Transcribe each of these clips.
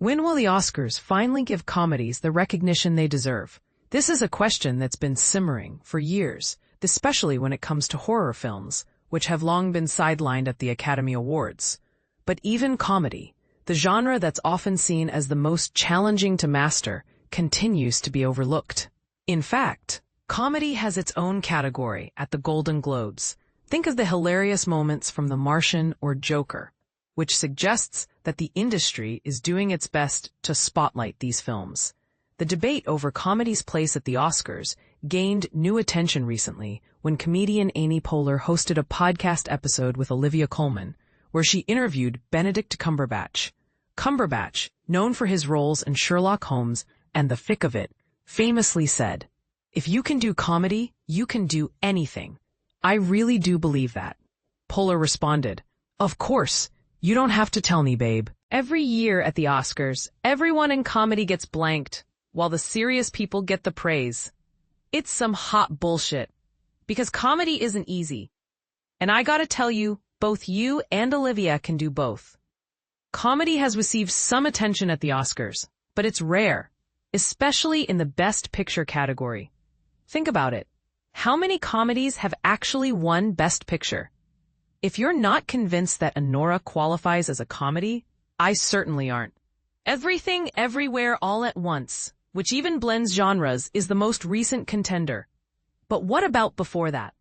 When will the Oscars finally give comedies the recognition they deserve? This is a question that's been simmering for years, especially when it comes to horror films, which have long been sidelined at the Academy Awards. But even comedy, the genre that's often seen as the most challenging to master, continues to be overlooked. In fact, comedy has its own category at the Golden Globes. Think of the hilarious moments from The Martian or Joker, which suggests that the industry is doing its best to spotlight these films. The debate over comedy's place at the Oscars gained new attention recently when comedian Amy Poehler hosted a podcast episode with Olivia Colman, where she interviewed Benedict Cumberbatch. Cumberbatch, known for his roles in Sherlock Holmes and The Thick of It, famously said, "If you can do comedy, you can do anything." I really do believe that. Poehler responded, "Of course, you don't have to tell me, babe." Every year at the Oscars, everyone in comedy gets blanked, while the serious people get the praise. It's some hot bullshit, because comedy isn't easy. And I gotta tell you, both you and Olivia can do both. Comedy has received some attention at the Oscars, but it's rare, especially in the Best Picture category. Think about it. How many comedies have actually won Best Picture? If you're not convinced that Anora qualifies as a comedy, I certainly aren't. Everything Everywhere All at Once, which even blends genres, is the most recent contender. But what about before that?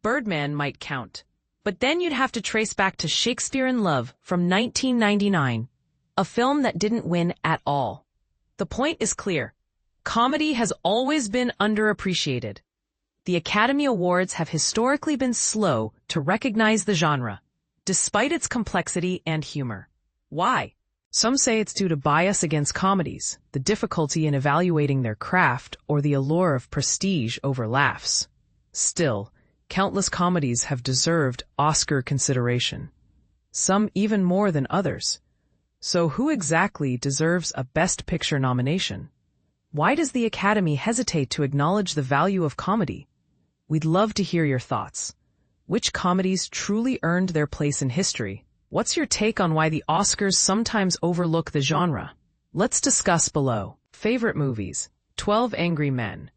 Birdman might count. But then you'd have to trace back to Shakespeare in Love from 1999, a film that didn't win at all. The point is clear. Comedy has always been underappreciated. The Academy Awards have historically been slow to recognize the genre, despite its complexity and humor. Why? Some say it's due to bias against comedies, the difficulty in evaluating their craft, or the allure of prestige over laughs. Still, countless comedies have deserved Oscar consideration, some even more than others. So who exactly deserves a Best Picture nomination? Why does the Academy hesitate to acknowledge the value of comedy? We'd love to hear your thoughts. Which comedies truly earned their place in history? What's your take on why the Oscars sometimes overlook the genre? Let's discuss below. Favorite movies: 12 Angry Men,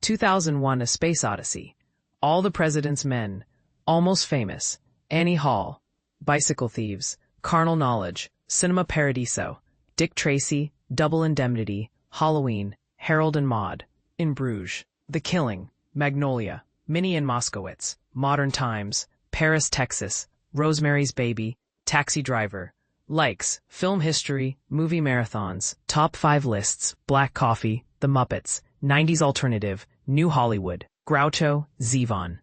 2001: A Space Odyssey, All the President's Men, Almost Famous, Annie Hall, Bicycle Thieves, Carnal Knowledge, Cinema Paradiso, Dick Tracy, Double Indemnity, Halloween, Harold and Maude, In Bruges, The Killing, Magnolia, Minnie and Moskowitz, Modern Times, Paris, Texas, Rosemary's Baby, Taxi Driver. Likes: Film History, Movie Marathons, Top 5 Lists, Black Coffee, The Muppets, 90s Alternative, New Hollywood, Groucho, Zevon.